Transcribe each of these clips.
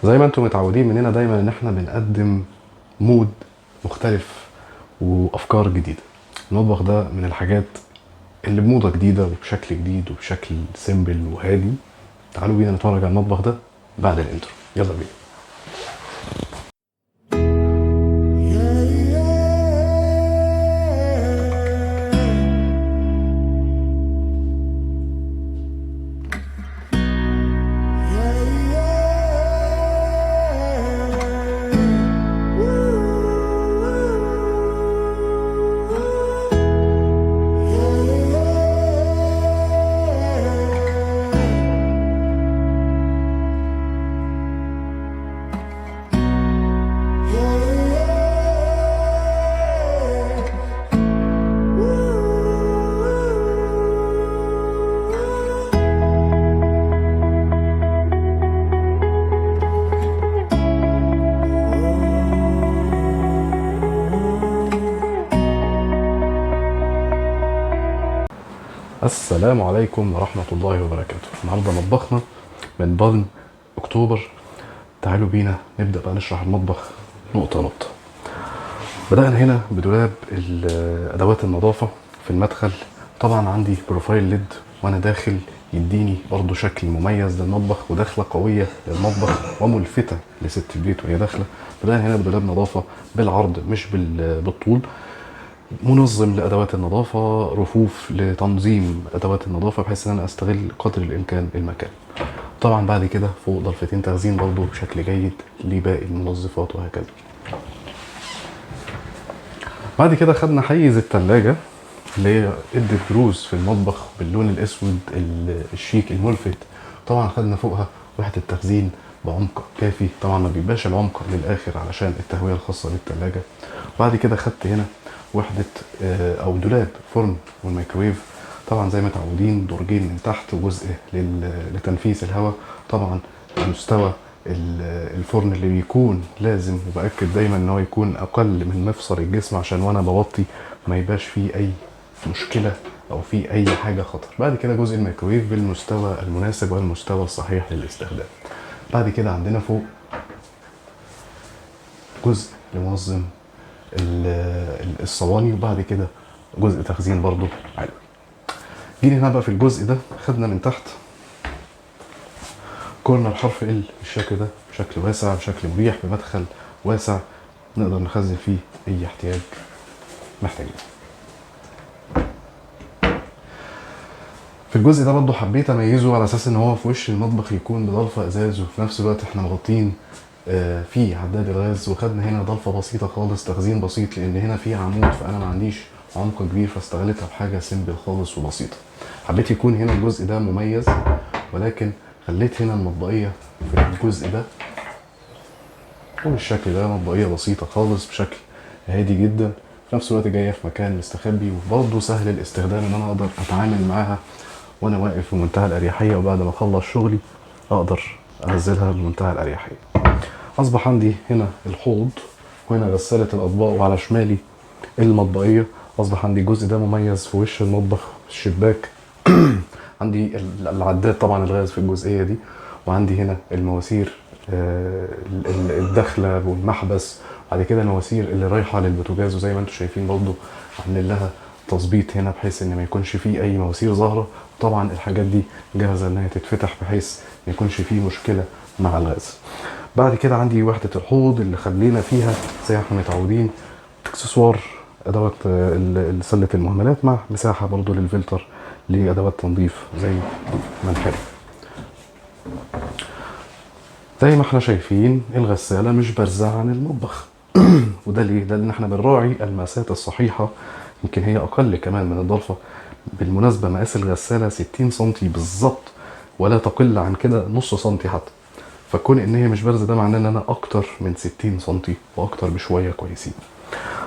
زي ما انتم متعودين مننا دايما ان احنا بنقدم مود مختلف وافكار جديده. المطبخ ده من الحاجات اللي بموضه جديده وبشكل جديد وبشكل سيمبل وهادي. تعالوا بينا نتفرج على المطبخ ده بعد الانترو، يلا بينا. السلام عليكم ورحمة الله وبركاته. النهاردة مطبخنا من بالم اكتوبر. تعالوا بينا نبدأ بقى نشرح المطبخ نقطة نقطة. بدأنا هنا بدولاب أدوات النظافة في المدخل. طبعا عندي بروفايل ليد وانا داخل يديني برضو شكل مميز للمطبخ ودخلة قوية للمطبخ وملفتة لست البيت وهي داخلة. بدأنا هنا بدولاب نظافة بالعرض مش بالطول، منظم لادوات النظافه، رفوف لتنظيم ادوات النظافه بحيث ان انا استغل قدر الامكان المكان. طبعا بعد كده فوق ضلفتين تخزين برضو بشكل جيد لباقي المنظفات وهكذا. بعد كده خدنا حيز الثلاجه اللي هي ادت بروز في المطبخ باللون الاسود الشيك الملفت. طبعا خدنا فوقها وحده تخزين بعمق كافي، طبعا ما بيبقاش العمق للاخر علشان التهويه الخاصه بالثلاجه. وبعد كده خدت هنا وحده او دولاب فرن والميكرويف. طبعا زي ما متعودين درجين من تحت وجزء لتنفيذ الهواء. طبعا مستوى الفرن اللي بيكون لازم وباكد دايما ان هو يكون اقل من مفصل الجسم عشان وانا بوطي ما يبقاش فيه اي مشكله او في اي حاجه خطر. بعد كده جزء الميكرويف بالمستوى المناسب والمستوى الصحيح للاستخدام. بعد كده عندنا فوق جزء لمنظم الصواني، وبعد كده جزء تخزين برضو عالي. جينا هنا بقى في الجزء ده خدنا من تحت كورنر حرف ال بالشكل ده، بشكل واسع بشكل مريح بمدخل واسع نقدر نخزن فيه اي احتياج محتاجين. في الجزء ده برضو حبيت اميزه على اساس ان هو في وش المطبخ يكون بضلفه ازاز، وفي نفس الوقت احنا مغطين في عداد الغاز، وخدنا هنا ضلفه بسيطه خالص تخزين بسيط لان هنا في عمود فانا ما عنديش عمق كبير فاستغلتها بحاجه سيمبل خالص وبسيطه. حبيت يكون هنا الجزء ده مميز، ولكن خليت هنا المطبقيه في الجزء ده بالشكل ده، مطبقيه بسيطه خالص بشكل هادي جدا، في نفس الوقت جايه في مكان مستخبي وبرضه سهل الاستخدام ان انا اقدر اتعامل معاها وانا واقف بمنتهى الاريحيه، وبعد ما اخلص شغلي اقدر انزلها بمنتهى الاريحيه. اصبح عندي هنا الحوض وهنا غساله الاطباق وعلى شمالي المطبقيه. اصبح عندي الجزء ده مميز في وش المطبخ الشباك. عندي العداد طبعا الغاز في الجزئيه دي، وعندي هنا المواسير الداخله والمحبس، بعد كده المواسير اللي رايحه للبوتاجاز، وزي ما انتم شايفين برضو عاملين لها تظبيط هنا بحيث ان ما يكونش فيه اي مواسير ظاهره. طبعا الحاجات دي جاهزه انها تتفتح بحيث ما يكونش فيه مشكله مع الغاز. بعد كده عندي وحده الحوض اللي خلينا فيها زي ما احنا متعودين اكسسوار ادوات سله المهملات مع مساحه برضو للفلتر لادوات تنظيف زي ما نحب. زي ما احنا شايفين الغساله مش بارزه عن المطبخ. وده ليه؟ ده لان احنا بنراعي المقاسات الصحيحه، يمكن هي اقل كمان من الضلفه. بالمناسبه مقاس الغساله 60 سم بالظبط ولا تقل عن كده نص سنتي حتى، فكون ان هي مش بارزه ده معناه ان انا اكتر من 60 سم واكتر بشويه كويسين.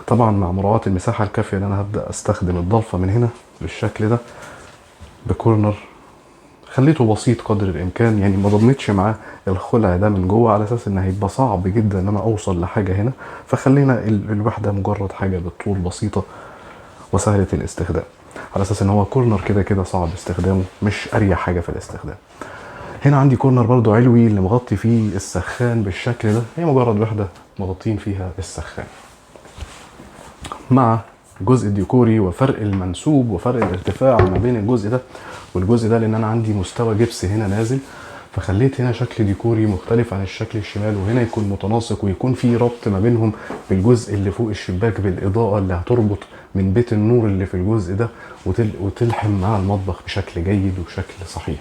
طبعا مع مراعاه المساحه الكافيه ان انا هبدا استخدم الضلفه من هنا بالشكل ده بكورنر خليته بسيط قدر الامكان، يعني ما ضمنتش معاه الخلع ده من جوه على اساس ان هيبقى صعب جدا ان انا اوصل لحاجه هنا، فخلينا الوحده مجرد حاجه بالطول بسيطه وسهله الاستخدام على اساس ان هو كورنر كده كده صعب استخدامه، مش اريح حاجه في الاستخدام. هنا عندي كورنر برضو علوي اللي مغطي فيه السخان بالشكل ده، هي مجرد وحده مغطين فيها السخان، مع الجزء الديكوري وفرق المنسوب وفرق الارتفاع ما بين الجزء ده والجزء ده، لان انا عندي مستوى جبس هنا نازل، فخليت هنا شكل ديكوري مختلف عن الشكل الشمال، وهنا يكون متناسق ويكون في ربط ما بينهم بالجزء اللي فوق الشباك بالاضاءه اللي هتربط من بيت النور اللي في الجزء ده وتلحم مع المطبخ بشكل جيد وبشكل صحيح.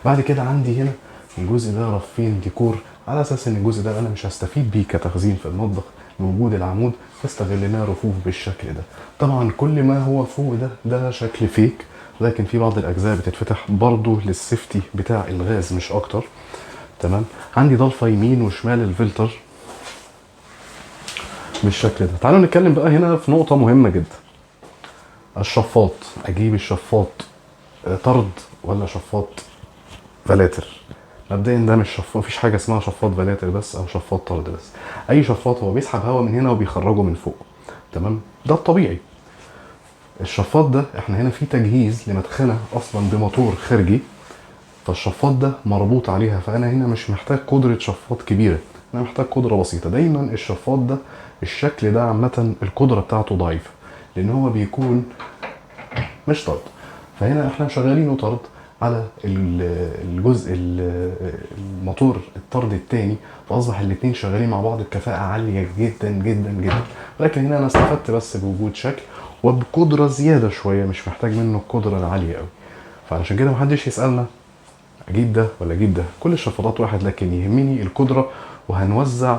بعد كده عندي هنا الجزء ده رفين ديكور، على اساس ان الجزء ده انا مش هستفيد بيه كتخزين في المطبخ بوجود العمود، فاستغليناه رفوف بالشكل ده. طبعا كل ما هو فوق ده شكل فيك، لكن في بعض الاجزاء بتتفتح برضو للسيفتي بتاع الغاز مش اكتر. تمام. عندي ضلفه يمين وشمال الفلتر بالشكل ده. تعالوا نتكلم بقى هنا في نقطه مهمه جدا، الشفاط. اجيب الشفاط طرد ولا شفاط فلاتر؟ مبدئيا ده مش شفاط، مفيش حاجه اسمها شفاط فلاتر بس او شفاط طرد بس. اي شفاط هو بيسحب هواء من هنا وبيخرجه من فوق، تمام، ده الطبيعي. الشفاط ده احنا هنا في تجهيز لمدخنه اصلا بموتور خارجي، فالشفاط ده مربوط عليها، فانا هنا مش محتاج قدره شفاط كبيره، انا محتاج قدره بسيطه. دايما الشفاط ده الشكل ده عامه القدره بتاعته ضعيفه، لان هو بيكون مش طرد. فهنا احنا شغالينه طرد على الجزء الموتور الطرد الثاني، فاصبح الاثنين شغالين مع بعض بكفاءه عاليه جدا جدا جدا. ولكن هنا انا استفدت بس بوجود شكل وبقدره زياده شويه، مش محتاج منه القدره العاليه قوي. فعشان كده محدش يسالنا اجيب ده ولا اجيب ده، كل الشفاطات واحد، لكن يهمني القدره وهنوزع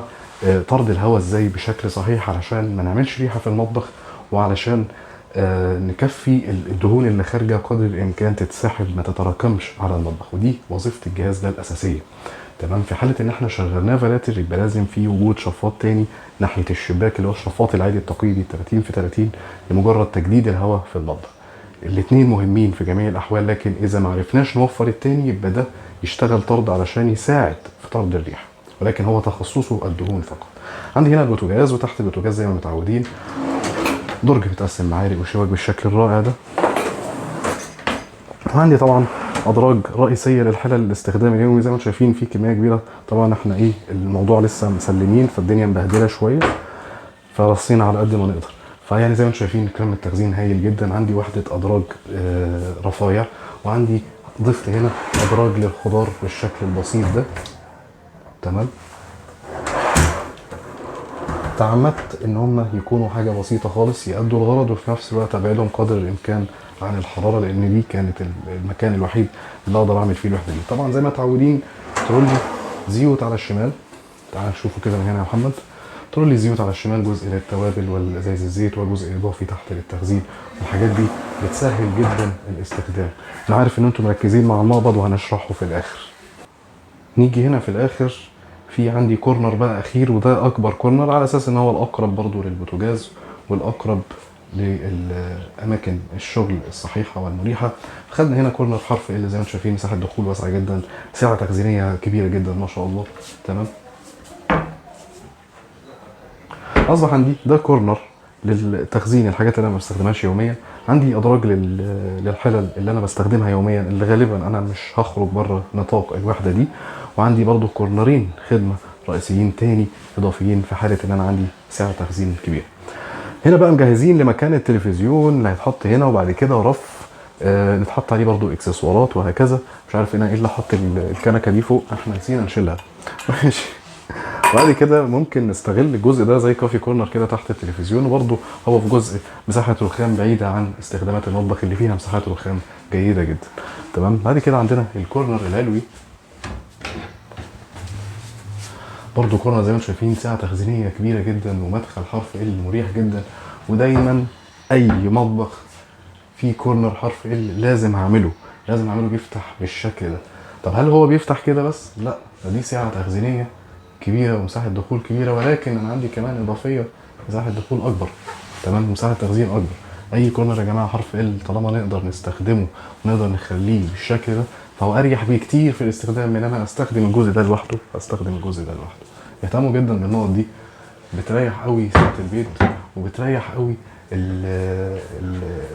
طرد الهواء ازاي بشكل صحيح علشان ما نعملش ريحه في المطبخ، وعلشان نكفي الدهون اللي خارجه قدر الامكان تتسحب ما تتراكمش على المطبخ، ودي وظيفه الجهاز ده الاساسيه. تمام. في حاله ان احنا شغلناه فلاتر يبقى لازم في وجود شفاط تاني ناحيه الشباك اللي هو الشفاط العادي التقليدي 30 في 30 لمجرد تجديد الهواء في المطبخ. الاثنين مهمين في جميع الاحوال، لكن اذا ما عرفناش نوفر التاني يبقى ده يشتغل طرد علشان يساعد في طرد الريح، ولكن هو تخصصه الدهون فقط. عندي هنا البوتاجاز، وتحت البوتاجاز زي ما متعودين درج متقسم معارق وشواك بالشكل الرائع ده. وعندي طبعا ادراج رئيسيه للحلل الاستخدام اليومي، زي ما انتم شايفين في كميه كبيره. طبعا احنا الموضوع لسه مسلمين، فالدنيا مبهدله شويه، فرصينا على قد ما نقدر. فيعني زي ما انتم شايفين كم التخزين هايل جدا. عندي وحده ادراج رفايع، وعندي ضفت هنا ادراج للخضار بالشكل البسيط ده. تمام. تعمدت ان هم يكونوا حاجه بسيطه خالص يأدوا الغرض، وفي نفس الوقت ابعدهم قدر الامكان عن الحراره، لان دي كانت المكان الوحيد اللي اقدر اعمل فيه الوحده دي. طبعا زي ما متعودين ترولي زيوت على الشمال، تعال نشوفه كده من هنا يا محمد. ترولي زيوت على الشمال، جزء للتوابل والازايز الزيت، وجزء اضافي تحت للتخزين. الحاجات دي بتسهل جدا الاستخدام. انا عارف ان انتم مركزين مع المقبض وهنشرحه في الاخر. نيجي هنا في الاخر في عندي كورنر بقى اخير، وده اكبر كورنر على اساس ان هو الاقرب برضو للبوتاجاز والاقرب للاماكن الشغل الصحيحه والمريحه. خدنا هنا كورنر حرف ال، زي ما انتم شايفين مساحه دخول واسعه جدا، سعه تخزينيه كبيره جدا ما شاء الله. تمام. اصبح عندي ده كورنر للتخزين الحاجات اللي انا ما بستخدمهاش يوميا. عندي ادراج للحلل اللي انا بستخدمها يوميا، اللي غالبا انا مش هخرج بره نطاق الوحده دي. وعندي برضو كورنرين خدمه رئيسيين تاني اضافيين في حاله ان انا عندي سعه تخزين كبيره. هنا بقى مجهزين لمكان التلفزيون اللي هيتحط هنا، وبعد كده رف نتحط عليه برضو اكسسوارات وهكذا. مش عارف هنا ايه اللي حط الكنكه دي فوق، احنا نسينا نشيلها. ماشي. بعد كده ممكن نستغل الجزء ده زي كافي كورنر كده تحت التلفزيون، وبرده هو في جزء مساحه رخام بعيده عن استخدامات المطبخ اللي فيها مساحات رخام جيده جدا. تمام. بعد كده عندنا الكورنر العلوي، برضو كورنر زي ما انتم شايفين سعه تخزينيه كبيره جدا، ومدخل حرف ال مريح جدا. ودايما اي مطبخ فيه كورنر حرف ال لازم اعمله بيفتح بالشكل ده. طب هل هو بيفتح كده بس؟ لا، دي سعه تخزينيه كبيره ومساحه دخول كبيره، ولكن انا عندي كمان اضافيه مساحه دخول اكبر. تمام. مساحه تخزين اكبر. اي كورنر يا جماعه حرف ال طالما نقدر نستخدمه ونقدر نخليه بالشكل ده، فهو اريح بكتير في الاستخدام من ان انا استخدم الجزء ده لوحده اهتموا جدا بالنقط دي، بتريح قوي سعه البيت، وبتريح قوي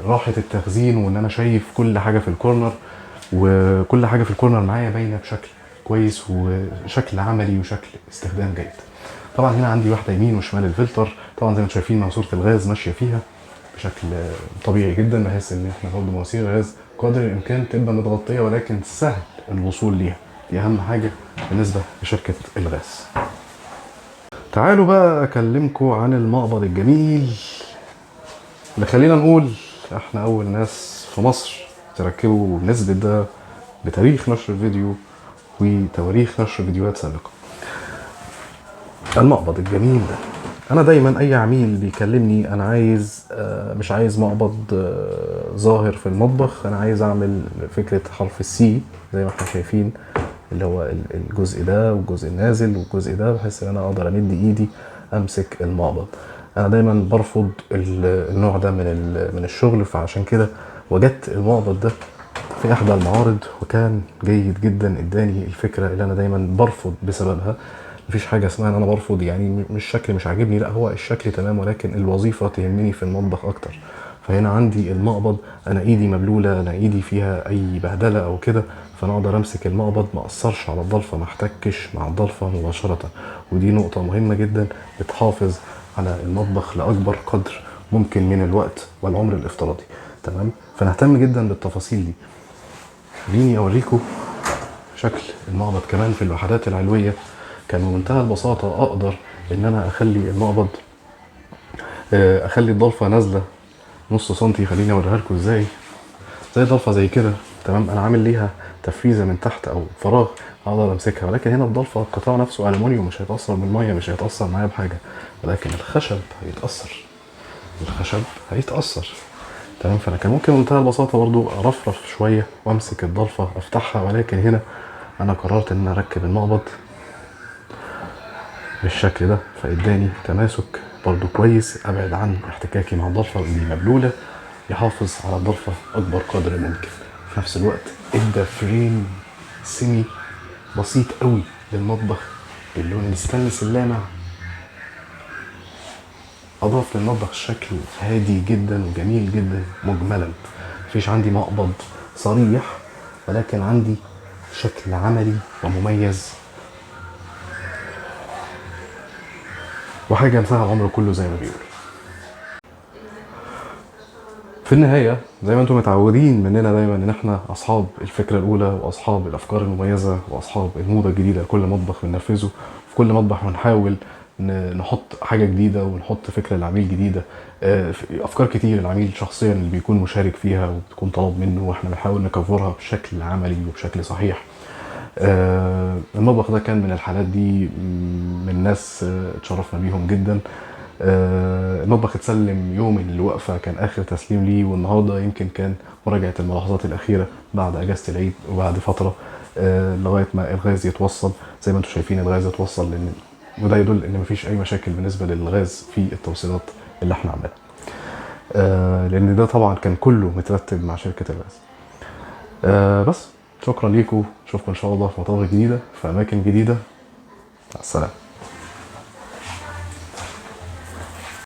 راحه التخزين، وان انا شايف كل حاجه في الكورنر. وكل حاجه في الكورنر معايا باينه بشكل كويس وشكل عملي وشكل استخدام جيد. طبعا هنا عندي واحده يمين وشمال الفلتر، طبعا زي ما انتم شايفين ماسوره الغاز ماشيه فيها بشكل طبيعي جدا، بحيث ان احنا برضه مواسير الغاز قدر الامكان تبقى متغطيه ولكن سهل الوصول ليها، دي اهم حاجه بالنسبه لشركه الغاز. تعالوا بقى اكلمكم عن المقبض الجميل اللي خلينا نقول احنا اول ناس في مصر تركبوا نسبة ده بتاريخ نشر الفيديو وتواريخ نشر فيديوهات سابقة. المقبض الجميل ده، انا دايما اي عميل بيكلمني انا عايز مش عايز مقبض ظاهر في المطبخ، انا عايز اعمل فكرة حرف السي زي ما احنا شايفين، اللي هو الجزء ده والجزء النازل والجزء ده، بحيث ان انا اقدر امد ايدي امسك المقبض. انا دايما برفض النوع ده من الشغل، فعشان كده وجدت المقبض ده في احدى المعارض وكان جيد جدا، اداني الفكره اللي انا دايما برفض بسببها. مفيش حاجه اسمها ان انا برفض يعني مش الشكل مش عاجبني، لا هو الشكل تمام ولكن الوظيفه تهمني في المطبخ اكتر. فهنا عندي المقبض، انا ايدي مبلوله، انا ايدي فيها اي بهدله او كده، فانا اقدر امسك المقبض ما اثرش على الضلفه، ما احتكش مع الضلفه مباشره. ودي نقطه مهمه جدا بتحافظ على المطبخ لاكبر قدر ممكن من الوقت والعمر الافتراضي. تمام، فنهتم جدا بالتفاصيل دي. خليني اوريكم شكل المقبض كمان في الوحدات العلويه. كان بمنتهى البساطه اقدر ان انا اخلي المقبض اخلي الضلفه نازله نص سنتي. خليني اوريها لكم ازاي. زي ضلفه زي كده، تمام، انا عامل ليها تفريزه من تحت او فراغ اقدر امسكها، ولكن هنا الضلفه القطاع نفسه الومنيوم مش هيتاثر بالميه، مش هيتاثر معايا بحاجه، ولكن الخشب هيتاثر، الخشب هيتاثر. تمام، فانا كان ممكن بمنتهى البساطه برضو ارفرف شويه وامسك الضلفه افتحها، ولكن هنا انا قررت ان اركب المقبض بالشكل ده، فاداني تماسك برضو كويس، ابعد عن احتكاكي مع الضلفه وايدي مبلوله، يحافظ على الضلفه اكبر قدر ممكن. في نفس الوقت ادى فريم سيمي بسيط قوي للمطبخ باللون الستانلس اللامع، اضاف للمطبخ شكل هادي جدا وجميل جدا مجملا. مفيش عندي مقبض صريح، ولكن عندي شكل عملي ومميز وحاجه انساها العمر كله زي ما بيقولوا. في النهايه زي ما انتم متعودين مننا دايما ان احنا اصحاب الفكره الاولى واصحاب الافكار المميزه واصحاب الموضه الجديده لكل مطبخ بننفذه في كل مطبخ، ونحاول نحط حاجه جديده ونحط فكره للعميل جديده. افكار كتير العميل شخصيا اللي بيكون مشارك فيها وبتكون طلب منه، واحنا بنحاول نكفرها بشكل عملي وبشكل صحيح. المطبخ ده كان من الحالات دي، من ناس اتشرفنا بيهم جدا. المطبخ اتسلم يوم الوقفه كان اخر تسليم ليه، والنهارده يمكن كان مراجعه الملاحظات الاخيره بعد اجازه العيد وبعد فتره لغايه ما الغاز يتوصل. زي ما انتم شايفين الغاز اتوصل، لان وده يدل ان مفيش اي مشاكل بالنسبه للغاز في التوصيلات اللي احنا عاملينها، لان ده طبعا كان كله مترتب مع شركه الغاز. بس شكرا ليكم، اشوفكم ان شاء الله في مطابخ جديده في اماكن جديده. مع السلامه.